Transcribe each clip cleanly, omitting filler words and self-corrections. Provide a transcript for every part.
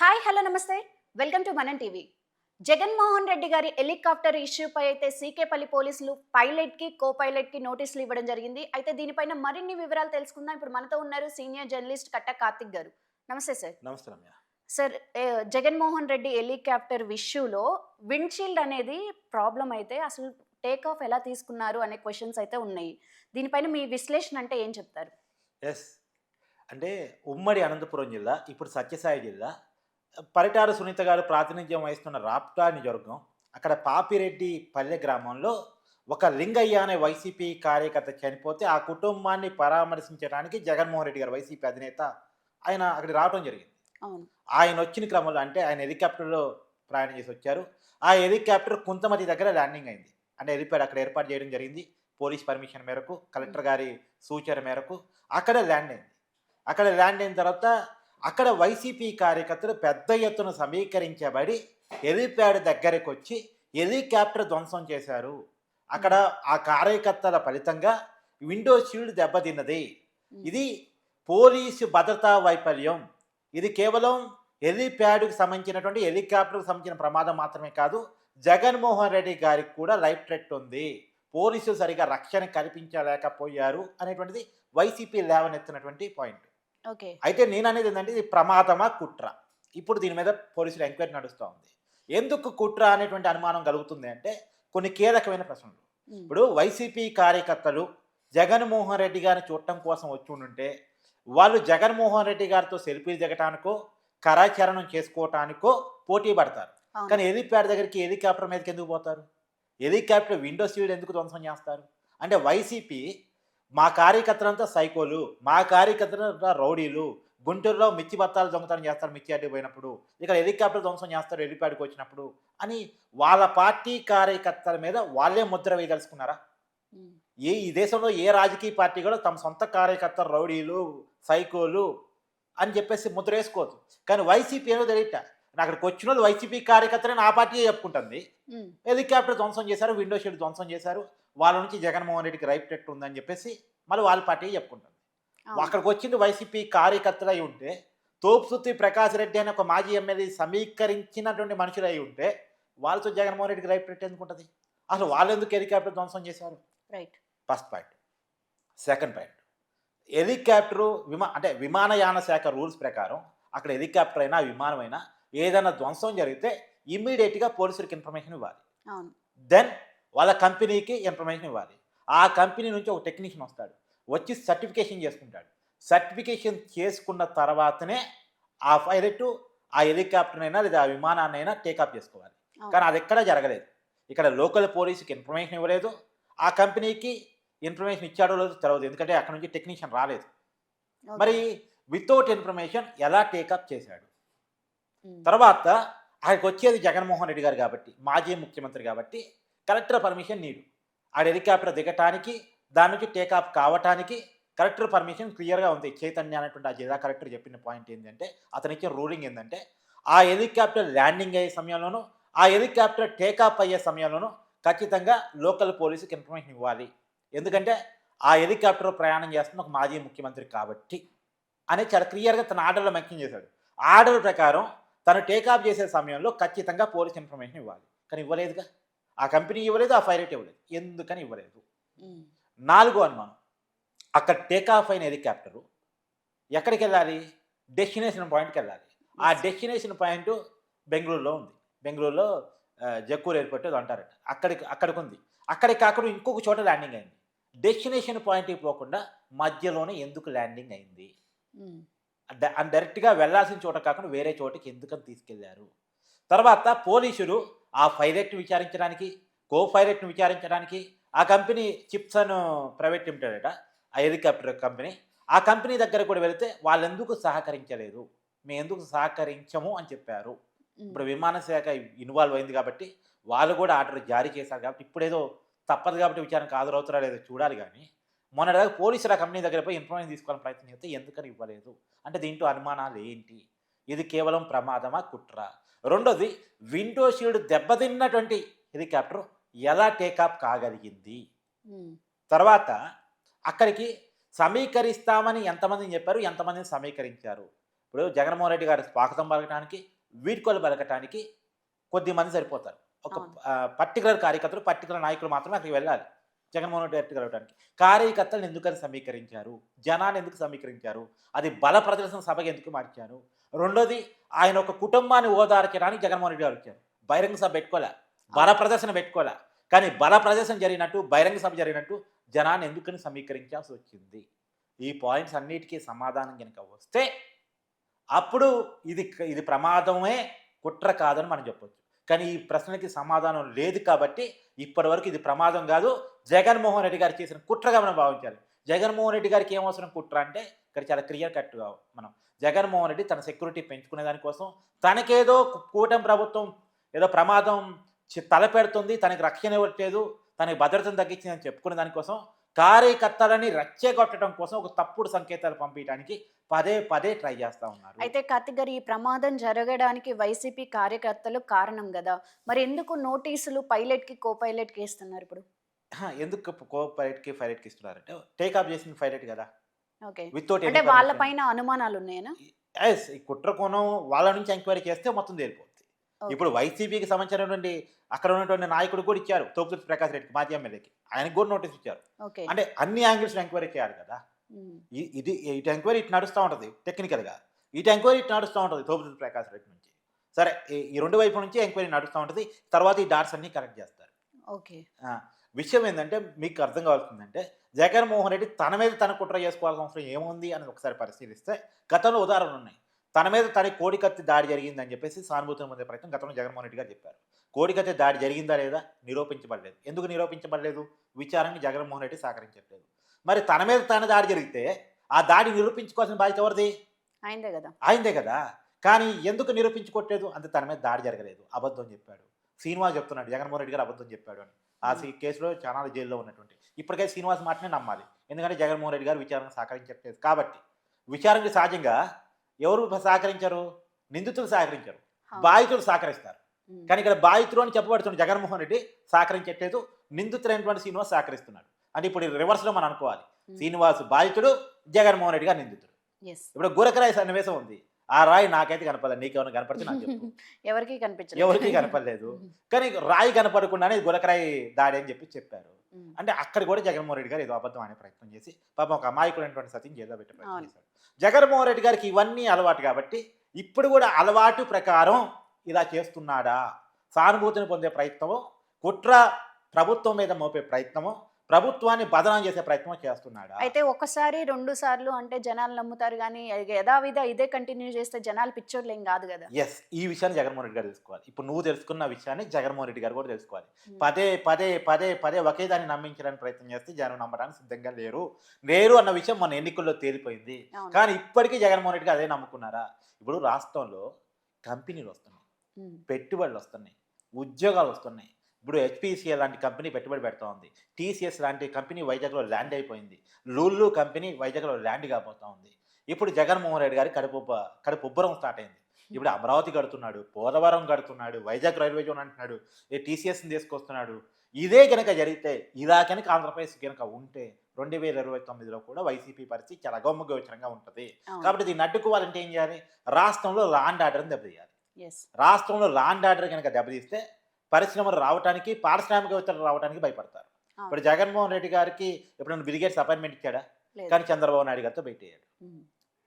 Hi hello నమస్తే welcome to మనం TV. Jaganmohan Reddy గారి హెలికాప్టర్ ఇష్యూపై అయితే సీకేపల్లి పోలీసులు పైలట్ కి కో పైలట్ కి నోటీసులు ఇవ్వడం జరిగింది. అయితే దీనిపైన మరిన్ని వివరాలు తెలుసుకుందాం. ఇప్పుడు మనతో ఉన్నారు సీనియర్ జర్నలిస్ట్ కట్ట కార్తిక్ గారు. నమస్తే సార్. నమస్తే రమ్య. సార్, జగన్మోహన్ రెడ్డి హెలికాప్టర్ ఇష్యూలో విండ్షీల్డ్ అనేది ప్రాబ్లం అయితే అసలు టేక్ ఆఫ్ ఎలా తీసుకున్నారు అనే క్వశ్చన్స్ అయితే ఉన్నాయి. దీనిపైన మీ విశ్లేషణ అంటే ఏం చెప్తారు? ఎస్. అంటే ఉమ్మడి అనంతపురం జిల్లా, ఇప్పుడు సత్యసాయి జిల్లా, పరిటాల సునీత గారు ప్రాతినిధ్యం వహిస్తున్న రాప్తా నియోజకవర్గం, అక్కడ పాపిరెడ్డి పల్లె గ్రామంలో ఒక లింగయ్య అనే వైసీపీ కార్యకర్త చనిపోతే ఆ కుటుంబాన్ని పరామర్శించడానికి జగన్మోహన్ రెడ్డి గారు వైసీపీ అధినేత ఆయన అక్కడికి రావడం జరిగింది. అవును. ఆయన వచ్చిన క్రమంలో అంటే ఆయన హెలికాప్టర్లో ప్రయాణం చేసి వచ్చారు. ఆ హెలికాప్టర్ కుంతమతి దగ్గర ల్యాండింగ్ అయింది. అంటే హెలిప్యాడ్ అక్కడ ఏర్పాటు చేయడం జరిగింది. పోలీస్ పర్మిషన్ మేరకు, కలెక్టర్ గారి సూచన మేరకు అక్కడ ల్యాండ్ అయింది. అక్కడ ల్యాండ్ అయిన తర్వాత అక్కడ వైసీపీ కార్యకర్తలు పెద్ద ఎత్తున సమీకరించబడి హెలిప్యాడ్ దగ్గరకు వచ్చి హెలికాప్టర్ ధ్వంసం చేశారు. అక్కడ ఆ కార్యకర్తల ఫలితంగా విండో షీల్డ్ దెబ్బతిన్నది. ఇది పోలీసు భద్రతా వైఫల్యం. ఇది కేవలం హెలిప్యాడ్కి సంబంధించినటువంటి హెలికాప్టర్కి సంబంధించిన ప్రమాదం మాత్రమే కాదు, జగన్మోహన్ రెడ్డి గారికి కూడా లైఫ్ థ్రెట్ ఉంది. పోలీసులు సరిగా రక్షణ కల్పించలేకపోయారు అనేటువంటిది వైసీపీ లేవనెత్తినటువంటి పాయింట్. ఓకే. అయితే నేను అనేది ఏంటంటే ఇది ప్రమాదమా కుట్ర? ఇప్పుడు దీని మీద పోలీసులు ఎంక్వైరీ నడుస్తూ ఉంది. ఎందుకు కుట్ర అనేటువంటి అనుమానం కలుగుతుంది అంటే కొన్ని కీలకమైన ప్రశ్నలు. ఇప్పుడు వైసీపీ కార్యకర్తలు జగన్మోహన్ రెడ్డి గారిని చూడటం కోసం వచ్చి ఉంటే వాళ్ళు జగన్మోహన్ రెడ్డి గారితో సెల్ఫీలు దిగటానికో కరాచరణం చేసుకోవటానికో పోటీ పడతారు. కానీ హెలిప్యాడ్ దగ్గరికి హెలికాప్టర్ మీదకి ఎందుకు పోతారు? హెలికాప్టర్ విండో సీడ్ ఎందుకు ధ్వంసం చేస్తారు? అంటే వైసీపీ మా కార్యకర్తలంతా సైకోలు, మా కార్యకర్తలంతా రౌడీలు, గుంటూరులో మిర్చి బత్తాలు దొంగతనం చేస్తారు మిర్చి అడ్డు పోయినప్పుడు, ఇక్కడ హెలికాప్టర్ ధ్వంసం చేస్తారు హెలిప్యాడ్కి వచ్చినప్పుడు అని వాళ్ళ పార్టీ కార్యకర్తల మీద వాళ్ళే ముద్ర వేయదలుచుకున్నారా? ఈ దేశంలో ఏ రాజకీయ పార్టీ కూడా తమ సొంత కార్యకర్తలు రౌడీలు, సైకోలు అని చెప్పేసి ముద్ర వేసుకోవద్దు. కానీ వైసీపీ ఏదో తెలియట, అక్కడికి వచ్చిన వాళ్ళు వైసీపీ కార్యకర్తలని ఆ పార్టీ చెప్పుకుంటుంది. హెలికాప్టర్ ధ్వంసం చేశారు, విండో షీల్డ్ ధ్వంసం చేశారు, వాళ్ళ నుంచి జగన్మోహన్ రెడ్డికి రైట్ టెట్ ఉందని చెప్పేసి మళ్ళీ వాళ్ళ పార్టీ చెప్పుకుంటుంది. అక్కడికి వచ్చింది వైసీపీ కార్యకర్తలు అయి ఉంటే, తోపుసుత్తి ప్రకాష్ రెడ్డి అనే ఒక మాజీ ఎమ్మెల్యే సమీకరించినటువంటి మనుషులు అయి ఉంటే వాళ్ళతో జగన్మోహన్ రెడ్డికి రైట్ టెట్ ఎందుకు ఉంటుంది? అసలు వాళ్ళు ఎందుకు హెలికాప్టర్ ధ్వంసం చేశారు? Right. First point. Second point, helicopter అంటే విమానయాన శాఖ రూల్స్ ప్రకారం అక్కడ హెలికాప్టర్ అయినా విమానమైనా ఏదైనా ధ్వంసం జరిగితే ఇమ్మీడియట్గా పోలీసులకు ఇన్ఫర్మేషన్ ఇవ్వాలి. దెన్ వాళ్ళ కంపెనీకి ఇన్ఫర్మేషన్ ఇవ్వాలి. ఆ కంపెనీ నుంచి ఒక టెక్నీషియన్ వస్తాడు, వచ్చి సర్టిఫికేషన్ చేసుకుంటాడు. సర్టిఫికేషన్ చేసుకున్న తర్వాతనే ఆ పైలట్ ఆ హెలికాప్టర్నైనా లేదా ఆ విమానాన్నైనా టేకాఫ్ చేసుకోవాలి. కానీ అది ఎక్కడా జరగలేదు. ఇక్కడ లోకల్ పోలీసుకి ఇన్ఫర్మేషన్ ఇవ్వలేదు, ఆ కంపెనీకి ఇన్ఫర్మేషన్ ఇచ్చాడో లేదో తెలియదు, ఎందుకంటే అక్కడ నుంచి టెక్నీషియన్ రాలేదు. మరి వితౌట్ ఇన్ఫర్మేషన్ ఎలా టేకప్ చేశాడు? తర్వాత ఆయనకు వచ్చేది జగన్మోహన్ రెడ్డి గారు కాబట్టి, మాజీ ముఖ్యమంత్రి కాబట్టి కలెక్టర్ పర్మిషన్ నీడు. ఆ హెలికాప్టర్ దిగటానికి, దాని నుంచి టేకాఫ్ కావటానికి కలెక్టర్ పర్మిషన్ క్లియర్గా ఉంది. చైతన్య అనేటువంటి ఆ జిల్లా కలెక్టర్ చెప్పిన పాయింట్ ఏంటంటే, అతను ఇచ్చిన రూలింగ్ ఏంటంటే, ఆ హెలికాప్టర్ ల్యాండింగ్ అయ్యే సమయంలోనూ ఆ హెలికాప్టర్ టేకాఫ్ అయ్యే సమయంలోనూ ఖచ్చితంగా లోకల్ పోలీసుకి ఇన్ఫర్మేషన్ ఇవ్వాలి. ఎందుకంటే ఆ హెలికాప్టర్ ప్రయాణం చేస్తున్న ఒక మాజీ ముఖ్యమంత్రి కాబట్టి అని చాలా క్లియర్గా తన ఆర్డర్లో మెన్షన్ చేశాడు. ఆర్డర్ ప్రకారం తను టేకాఫ్ చేసే సమయంలో ఖచ్చితంగా పోలీస్ ఇన్ఫర్మేషన్ ఇవ్వాలి. కానీ ఇవ్వలేదుగా. ఆ కంపెనీ ఇవ్వలేదు, ఆ పైలట్ ఇవ్వలేదు. ఎందుకని ఇవ్వలేదు? నాలుగో అనుమానం, అక్కడ టేకాఫ్ అయిన హెలికాప్టరు ఎక్కడికి వెళ్ళాలి? డెస్టినేషన్ పాయింట్కి వెళ్ళాలి. ఆ డెస్టినేషన్ పాయింట్ బెంగళూరులో ఉంది. బెంగళూరులో జక్కూరు ఎయిర్పోర్ట్ ఏదో అంటారట, అక్కడికి ఉంది. అక్కడికి కాకుండా ఇంకొక చోట ల్యాండింగ్ అయింది. డెస్టినేషన్ పాయింట్కి పోకుండా మధ్యలోనే ఎందుకు ల్యాండింగ్ అయింది? డైరెక్ట్గా వెళ్ళాల్సిన చోట కాకుండా వేరే చోటకి ఎందుకని తీసుకెళ్లారు? తర్వాత పోలీసులు ఆ పైలట్ని విచారించడానికి, కో పైలట్ని విచారించడానికి, ఆ కంపెనీ చిప్సన్ ప్రైవేట్ లిమిటెడ్ అట ఆ హెలికాప్టర్ కంపెనీ, ఆ కంపెనీ దగ్గర కూడా వెళితే వాళ్ళు ఎందుకు సహకరించలేదు, మేము ఎందుకు సహకరించము అని చెప్పారు. ఇప్పుడు విమాన శాఖ ఇన్వాల్వ్ అయింది కాబట్టి వాళ్ళు కూడా ఆర్డర్ జారీ చేశారు కాబట్టి ఇప్పుడేదో తప్పదు కాబట్టి విచారణకు హాజరవుతారా లేదో చూడాలి. కానీ మొన్నటిదాకా పోలీసులు ఆ కంపెనీ దగ్గర పోయి ఇన్ఫర్మేషన్ తీసుకోవాలని ప్రయత్నం చేస్తే ఎందుకని ఇవ్వలేదు అంటే దీంట్లో అనుమానాలు ఏంటి? ఇది కేవలం ప్రమాదమా కుట్ర? రెండోది, విండో షీల్డ్ దెబ్బతిన్నటువంటి హెలికాప్టర్ ఎలా టేకాఫ్ కాగలిగింది? తర్వాత అక్కడికి సమీకరిస్తామని ఎంతమందిని చెప్పారు, ఎంతమందిని సమీకరించారు? ఇప్పుడు జగన్మోహన్ రెడ్డి గారి స్వాగతం పలకటానికి, వీడ్కోలు పలకటానికి కొద్ది మంది సరిపోతారు. ఒక అవును. పర్టికులర్ కార్యకర్తలు, పర్టికులర్ నాయకులు మాత్రమే అక్కడికి వెళ్ళాలి. జగన్మోహన్ రెడ్డి గారిని కలవటానికి. కార్యకర్తలను ఎందుకని సమీకరించారు? జనాన్ని ఎందుకు సమీకరించారు? అది బల ప్రదర్శన సభగా ఎందుకు మార్చారు? రెండోది, ఆయన ఒక కుటుంబాన్ని ఓదార్చడానికి జగన్మోహన్ రెడ్డి గారు వచ్చారు. బహిరంగ సభ పెట్టుకోలే. బల ప్రదర్శన పెట్టుకోలే. కానీ బల ప్రదర్శన జరిగినట్టు, బహిరంగ సభ జరిగినట్టు జనాన్ని ఎందుకని సమీకరించాల్సి వచ్చింది? ఈ పాయింట్స్ అన్నిటికీ సమాధానం గనుక వస్తే అప్పుడు ఇది ప్రమాదమే, కుట్ర కాదని మనం చెప్పొచ్చు. కానీ ఈ ప్రశ్నకి సమాధానం లేదు కాబట్టి ఇప్పటివరకు ఇది ప్రమాదం కాదు, జగన్మోహన్ రెడ్డి గారు చేసిన కుట్రగా మనం భావించాలి. జగన్మోహన్ రెడ్డి గారికి ఏం అవసరం కుట్ర అంటే ఇక్కడ చాలా క్లియర్ కట్గా మనం జగన్మోహన్ రెడ్డి తన సెక్యూరిటీ పెంచుకునే దానికోసం, తనకేదో కూటమి ప్రభుత్వం ఏదో ప్రమాదం తలపెడుతుంది, తనకి రక్షణ ఇవ్వట్లేదు, తనకి భద్రతను తగ్గించిందని చెప్పుకునే దానికోసం, కార్యకర్తలని రెచ్చగొట్టడం కోసం ఒక తప్పుడు సంకేతాలు పంపించడానికి పదే పదే ట్రై చేస్తా ఉన్నారు. అయితే కార్తిక్ గారు, ఈ ప్రమాదం జరగడానికి వైసీపీ కార్యకర్తలు కారణం కదా, మరి ఎందుకు నోటీసులు పైలట్కి కో పైలట్కి ఇస్తున్నారు ఇప్పుడు? ఎందుకు కో పైలట్కి పైలట్కి ఇస్తున్నారంటే టేక్ ఆఫ్ చేసింది పైలట్ కదా, ఓకే. వితౌట్ అంటే వాళ్ళ పైన అనుమానాలు ఉన్నాయనా? ఎస్, ఈ కుట్ర కోణం వాళ్ళ నుంచి ఎంక్వైరీ చేస్తే మొత్తం తేలిపోతుంది. ఓకే. ఇప్పుడు వైసీపీకి సంబంధించినటువంటి అక్కడ ఉన్నటువంటి నాయకుడు కూడా ఇచ్చారు, తోపుదుర్తి ప్రకాష్ రెడ్డికి, మాజీ ఎమ్మెల్యేకి, ఆయనకు కూడా నోటీస్ ఇచ్చారు. ఓకే. అంటే అన్ని యాంగిల్స్ ఎంక్వైరీ చేయాలి కదా. ఉమ్. ఇది ఇటు ఎంక్వైరీ ఇటు నడుస్తూ ఉంటుంది టెక్నికల్గా, ఇటు ఎంక్వైరీ ఇటు నడుస్తూ ఉంటుంది తోపుదుర్తి ప్రకాష్ రెడ్డి నుంచి. సరే, ఈ రెండు వైపుల నుంచి ఎంక్వైరీ నడుస్తూ ఉంటుంది, తర్వాత ఈ డాట్స్ అన్ని కరెక్ట్ చేస్తారు. ఓకే. విషయం ఏంటంటే మీకు అర్థం కావాల్సిందంటే జగన్మోహన్ రెడ్డి తన మీద తన కుట్ర చేసుకోవాల్సిన అవసరం ఏముంది అని ఒకసారి పరిశీలిస్తే గతంలో ఉదాహరణలు ఉన్నాయి. తన మీద తన కోడికత్తి దాడి జరిగిందని చెప్పేసి సానుభూతిని పొందే ప్రయత్నం గతంలో జగన్మోహన్ రెడ్డి గారు చెప్పారు. కోడికత్తి దాడి జరిగిందా లేదా నిరూపించబడలేదు. ఎందుకు నిరూపించబడలేదు? విచారణకి జగన్మోహన్ రెడ్డి సహకరించట్లేదు. మరి తన మీద తన దాడి జరిగితే ఆ దాడి నిరూపించుకోవాల్సిన బాధ్యత ఎవరిది? అయిందే కదా. ఆయనదే కదా. కానీ ఎందుకు నిరూపించుకోవట్లేదు? అంటే తన మీద దాడి జరగలేదు, అబద్ధం చెప్పాడు. శ్రీనివాస్ చెప్తున్నాడు జగన్మోహన్ రెడ్డి గారు అబద్ధం చెప్పాడు అని. ఆ కేసులో చాలా జైల్లో ఉన్నటువంటి ఇప్పటికైతే శ్రీనివాస్ మాటనే నమ్మాలి, ఎందుకంటే జగన్మోహన్ రెడ్డి గారు విచారణకు సహకరించట్లేదు కాబట్టి. విచారణకి సహజంగా ఎవరు సహకరించారు? నిందితులు సహకరించారు, బాధితులు సహకరిస్తారు. ఉమ్. కానీ ఇక్కడ బాధితులు అని చెప్పబడుతున్న జగన్మోహన్ రెడ్డి సహకరించట్లేదు, నిందితులైనటువంటి శ్రీనివాస్ సహకరిస్తున్నాడు. అంటే ఇప్పుడు రివర్స్లో మనం అనుకోవాలి, శ్రీనివాస్ బాధితుడు, జగన్మోహన్ రెడ్డి గారు నిందితుడు. ఎస్. ఇప్పుడు గురకరాయి సన్నివేశం ఉంది, ఆ రాయి నాకైతే కనపడలేదు, నీకేమైనా కనపడితే నాకు చెప్పు. ఎవరికి కనిపించలేదు. ఎవరికి కనపడలేదు, కానీ రాయి కనపడకుండానే ఇది గులకరాయి దాడి అని చెప్పారు. ఉమ్. అంటే అక్కడ కూడా జగన్మోహన్ రెడ్డి గారు ఏదో అబద్ధం అనే ప్రయత్నం చేసి పాపం ఒక అమాయకుడైనటువంటి సతీని జైల్లో పెట్టే ప్రయత్నం అవును. చేశారు. జగన్మోహన్ రెడ్డి గారికి ఇవన్నీ అలవాటు కాబట్టి ఇప్పుడు కూడా అలవాటు ప్రకారం ఇలా చేస్తున్నాడా? సానుభూతిని పొందే ప్రయత్నము, కుట్ర ప్రభుత్వం మీద మోపే ప్రయత్నము, ప్రభుత్వాన్ని బదనాం చేసే ప్రయత్నం చేస్తున్నాడా? అయితే ఒకసారి 2 సార్లు అంటే జనాలు నమ్ముతారు, కానీ యథావిధ ఇదే కంటిన్యూ చేస్తే జనాలు పిచ్చోళ్ళు ఏం కాదు కదా. ఎస్, ఈ విషయాన్ని జగన్మోహన్ రెడ్డి గారు తెలుసుకోవాలి. ఇప్పుడు నువ్వు తెలుసుకున్న విషయాన్ని జగన్మోహన్ రెడ్డి గారు కూడా తెలుసుకోవాలి. పదే పదే పదే పదే ఒకే దాన్ని నమ్మించడానికి ప్రయత్నం చేస్తే జనం నమ్మడానికి సిద్ధంగా లేరు అన్న విషయం మన ఎన్నికల్లో తేలిపోయింది. అవును. కానీ ఇప్పటికీ జగన్మోహన్ రెడ్డి గారు అదే నమ్ముకున్నారా? ఇప్పుడు రాష్ట్రంలో కంపెనీలు వస్తున్నాయి, ఉమ్. పెట్టుబడులు వస్తున్నాయి, ఉద్యోగాలు వస్తున్నాయి. ఇప్పుడు హెచ్పిసిఎల్ లాంటి కంపెనీ పెట్టుబడి పెడతా ఉంది, టీసీఎస్ లాంటి కంపెనీ వైజాగ్లో ల్యాండ్ అయిపోయింది, లూలు కంపెనీ వైజాగ్లో ల్యాండ్ కాబోతా ఉంది. ఇప్పుడు జగన్మోహన్ రెడ్డి గారి కడుపు ఉబ్బరం స్టార్ట్ అయింది. ఇప్పుడు అమరావతి కడుతున్నాడు, పోలవరం కడుతున్నాడు, వైజాగ్ రైల్వే జోన్ అంటున్నాడు, టీసీఎస్ని తీసుకొస్తున్నాడు. ఇదే కనుక జరిగితే, ఇలా కనుక ఆంధ్రప్రదేశ్ కనుక ఉంటే 2029లో కూడా వైసీపీ పరిస్థితి చాలా గౌముగోచరంగా ఉంటుంది. అవును. కాబట్టి దీన్ని అడ్డుకోవాలంటే ఏం చేయాలి? రాష్ట్రంలో లా అండ్ ఆర్డర్ని దెబ్బతీయాలి. ఎస్. రాష్ట్రంలో లా అండ్ ఆర్డర్ కనుక దెబ్బతీస్తే పరిశ్రమలు రావడానికి, పారిశ్రామికవేత్తలు రావడానికి భయపడతారు. అవును. ఇప్పుడు జగన్మోహన్ రెడ్డి గారికి ఎప్పుడైనా బిల్గేట్స్ అపాయింట్మెంట్ ఇచ్చాడా? లేదు. కానీ చంద్రబాబు నాయుడు గారితో భేటీ అయ్యాడు. ఉమ్.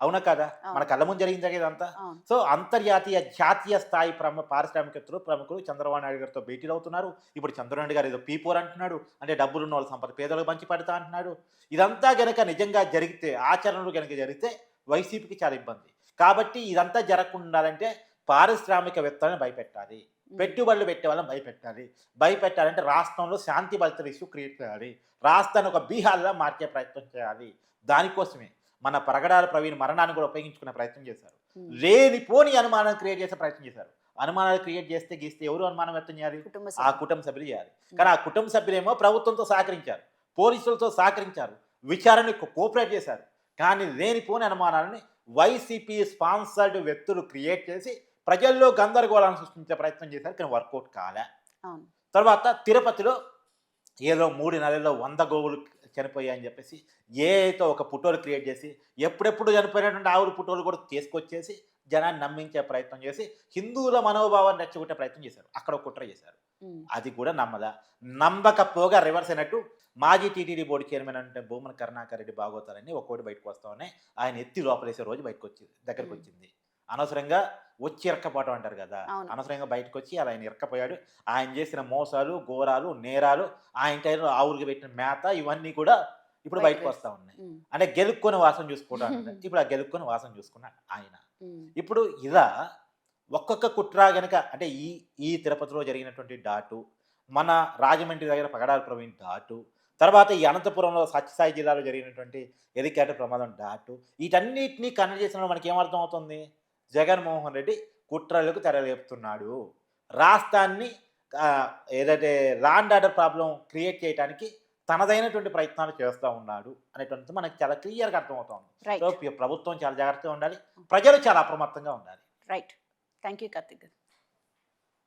అవునా కదా? అవును. మన కళ్ళ ముందు జరిగింది ఇదంతా. అవును. సో అంతర్జాతీయ జాతీయ స్థాయి పారిశ్రామికవేత్తలు ప్రముఖులు చంద్రబాబు నాయుడు గారితో భేటీలు అవుతున్నారు. ఇప్పుడు చంద్రబాబు నాయుడు గారు ఏదో పీపోర్ అంటున్నాడు, అంటే డబ్బులు ఉన్న వాళ్ళ సంపద పేదలకు పంచి పెడతా అంటున్నాడు. ఇదంతా గనక నిజంగా జరిగితే, ఆచరణలు కనుక జరిగితే వైసీపీకి చాలా ఇబ్బంది. కాబట్టి ఇదంతా జరగకుండా ఉండాలంటే పారిశ్రామికవేత్తలను భయపెట్టాలి, పెట్టుబడులు పెట్టే వాళ్ళని భయపెట్టాలంటే రాష్ట్రంలో శాంతి భద్రతల ఇష్యూ క్రియేట్ చేయాలి, రాష్ట్రాన్ని ఒక బీహార్లా మార్చే ప్రయత్నం చేయాలి. దానికోసమే మన పరగడాల ప్రవీణ్ మరణాన్ని కూడా ఉపయోగించుకునే ప్రయత్నం చేశారు. లేనిపోని అనుమానం క్రియేట్ చేసే ప్రయత్నం చేశారు. అనుమానాలు క్రియేట్ చేస్తే ఎవరు అనుమానం వ్యక్తం చేయాలి? ఆ కుటుంబ సభ్యులు చేయాలి. కానీ ఆ కుటుంబ సభ్యులేమో ప్రభుత్వంతో సహకరించారు, పోలీసులతో సహకరించారు, విచారణకు కోఆపరేట్ చేశారు. కానీ లేనిపోని అనుమానాలని వైసీపీ స్పాన్సర్డ్ వ్యక్తులు క్రియేట్ చేసి ప్రజల్లో గందరగోళాన్ని సృష్టించే ప్రయత్నం చేశారు. కానీ వర్కౌట్ కాలే. అవును. తర్వాత తిరుపతిలో ఏదో 3 నెలల్లో 100 గోవులు చనిపోయాయని చెప్పేసి ఏతో ఒక పుటోలు క్రియేట్ చేసి ఎప్పుడెప్పుడు చనిపోయినటువంటి ఆవుల పుటోలు కూడా తీసుకొచ్చేసి జనాన్ని నమ్మించే ప్రయత్నం చేసి హిందువుల మనోభావాన్ని రెచ్చగొట్టే ప్రయత్నం చేశారు. అక్కడ ఒక కుట్ర చేశారు. ఉమ్, అది కూడా నమ్మకపోగా రివర్స్ అయినట్టు మాజీ టీటీడీ బోర్డు చైర్మన్ అంటే భూమన కరుణాకర్ రెడ్డి బాగోతారని ఒక్కోటి బయటకు వస్తా ఉన్నాయి. ఆయన ఎత్తి లోపలేసే రోజు బయటకు వచ్చింది, దగ్గరకు వచ్చింది. అనవసరంగా వచ్చి ఇరక్కపోవటం అంటారు కదా, అవును. అనవసరంగా బయటకు వచ్చి అలా ఆయన ఇరక్కపోయాడు. ఆయన చేసిన మోసాలు, ఘోరాలు, నేరాలు, ఆయన టైంలో ఆవులకి పెట్టిన మేత ఇవన్నీ కూడా ఇప్పుడు బయటకు వస్తా ఉన్నాయి. ఉమ్, అంటే గెలుక్కొని వాసన చూసుకోవడం అంటారు. ఇప్పుడు ఆ గెలుక్కొని వాసన చూసుకున్నాడు ఆయన. ఉమ్, ఇప్పుడు ఇలా ఒక్కొక్క కుట్ర గనక అంటే ఈ తిరుపతిలో జరిగినటువంటి డాటు, మన రాజమండ్రి దగ్గర పగడాల ప్రవీణ్ డాటు, తర్వాత ఈ అనంతపురంలో సత్యసాయి జిల్లాలో జరిగినటువంటి హెలికాప్టర్ ప్రమాదం డాటు, వీటన్నిటినీ కన్నడ చేసిన మనకి ఏమర్థం అవుతుంది? జగన్మోహన్ రెడ్డి కుట్రలకు తెరలేపుతున్నాడు. రాష్ట్రాన్ని ఏదైతే లాండ్ ఆర్డర్ ప్రాబ్లం క్రియేట్ చేయడానికి తనదైనటువంటి ప్రయత్నాలు చేస్తూ ఉన్నాడు అనేటువంటిది మనకి చాలా క్లియర్గా అర్థమవుతుంది. రైట్ సో ప్రభుత్వం చాలా జాగ్రత్తగా ఉండాలి, ప్రజలు చాలా అప్రమత్తంగా ఉండాలి. రైట్. థ్యాంక్ యూ కార్తిక్ గారు.